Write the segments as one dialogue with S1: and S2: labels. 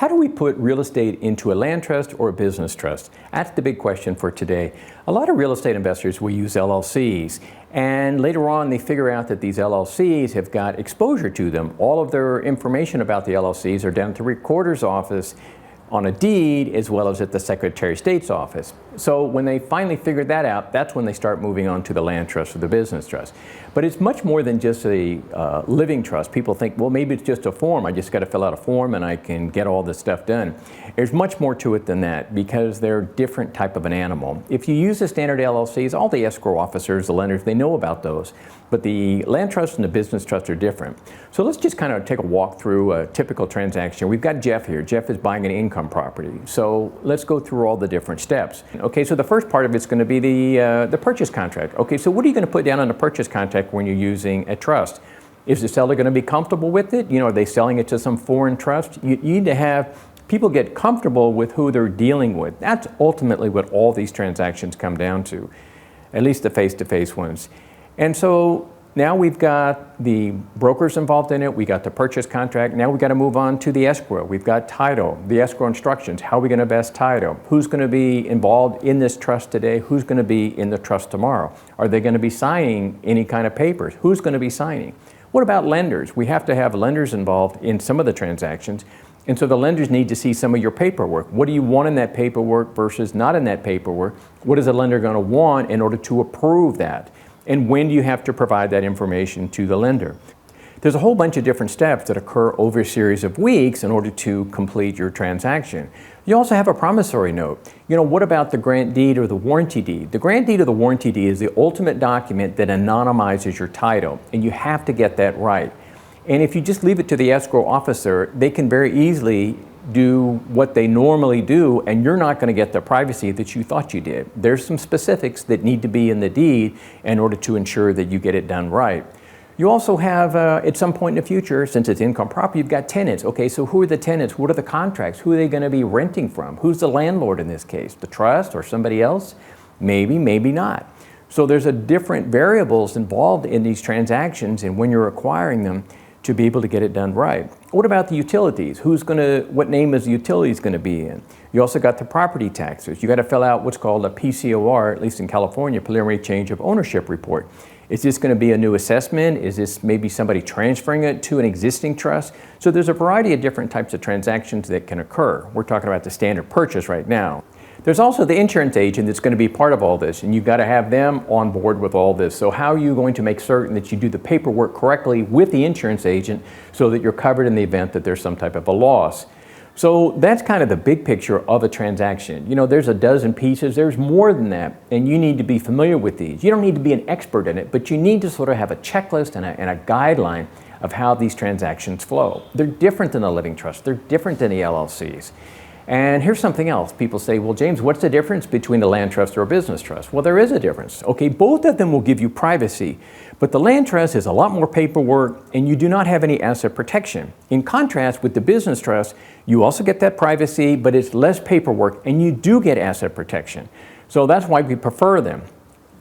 S1: How do we put real estate into a land trust or a business trust? That's the big question for today. A lot of real estate investors will use LLCs, and later on they figure out that these LLCs have got exposure to them. All of their information about the LLCs are down at the recorder's office on a deed as well as at the Secretary of State's office. So when they finally figure that out, that's when they start moving on to the land trust or the business trust. But it's much more than just a living trust. People think, well, maybe it's just a form. I just got to fill out a form and I can get all this stuff done. There's much more to it than that because they're a different type of an animal. If you use the standard LLCs, all the escrow officers, the lenders, they know about those. But the land trust and the business trust are different. So let's just kind of take a walk through a typical transaction. We've got Jeff here. Jeff is buying an income property. So let's go through all the different steps. Okay, so the first part of it's going to be the purchase contract. Okay, so what are you going to put down on the purchase contract when you're using a trust? Is the seller going to be comfortable with it? You know, are they selling it to some foreign trust? You need to have people get comfortable with who they're dealing with. That's ultimately what all these transactions come down to, at least the face-to-face ones. And so now we've got the brokers involved in it, we got the purchase contract, now we've got to move on to the escrow. We've got title, the escrow instructions, how are we going to best title, who's going to be involved in this trust today, who's going to be in the trust tomorrow, are they going to be signing any kind of papers, who's going to be signing. What about lenders? We have to have lenders involved in some of the transactions, and so the lenders need to see some of your paperwork. What do you want in that paperwork versus not in that paperwork? What is the lender going to want in order to approve that? And when do you have to provide that information to the lender? There's a whole bunch of different steps that occur over a series of weeks in order to complete your transaction. You also have a promissory note. You know, what about the grant deed or the warranty deed? The grant deed or the warranty deed is the ultimate document that anonymizes your title, and you have to get that right. And if you just leave it to the escrow officer, they can very easily do what they normally do, and you're not going to get the privacy that you thought you did. There's some specifics that need to be in the deed in order to ensure that you get it done right. You also have, at some point in the future, since it's income property, you've got tenants. Okay, so who are the tenants? What are the contracts? Who are they going to be renting from? Who's the landlord in this case? The trust or somebody else? Maybe, maybe not. So there's a different variables involved in these transactions and when you're acquiring them to be able to get it done right. What about the utilities? What name is the utilities going to be in? You also got the property taxes. You got to fill out what's called a PCOR, at least in California, preliminary change of ownership report. Is this going to be a new assessment? Is this maybe somebody transferring it to an existing trust? So there's a variety of different types of transactions that can occur. We're talking about the standard purchase right now. There's also the insurance agent that's going to be part of all this, and you've got to have them on board with all this. So how are you going to make certain that you do the paperwork correctly with the insurance agent so that you're covered in the event that there's some type of a loss? So that's kind of the big picture of a transaction. You know, there's a dozen pieces, there's more than that, and you need to be familiar with these. You don't need to be an expert in it, but you need to sort of have a checklist and a guideline of how these transactions flow. They're different than a living trust, they're different than the LLCs. And here's something else. People say, well, James, what's the difference between a land trust or a business trust? Well, there is a difference. Okay, both of them will give you privacy, but the land trust is a lot more paperwork and you do not have any asset protection. In contrast with the business trust, you also get that privacy, but it's less paperwork and you do get asset protection. So that's why we prefer them.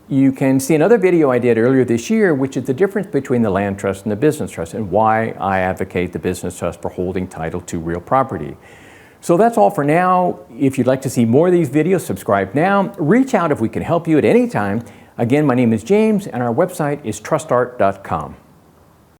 S1: You can see another video I did earlier this year, which is the difference between the land trust and the business trust and why I advocate the business trust for holding title to real property. So that's all for now. If you'd like to see more of these videos, subscribe now. Reach out if we can help you at any time. Again, my name is James and our website is trustart.com.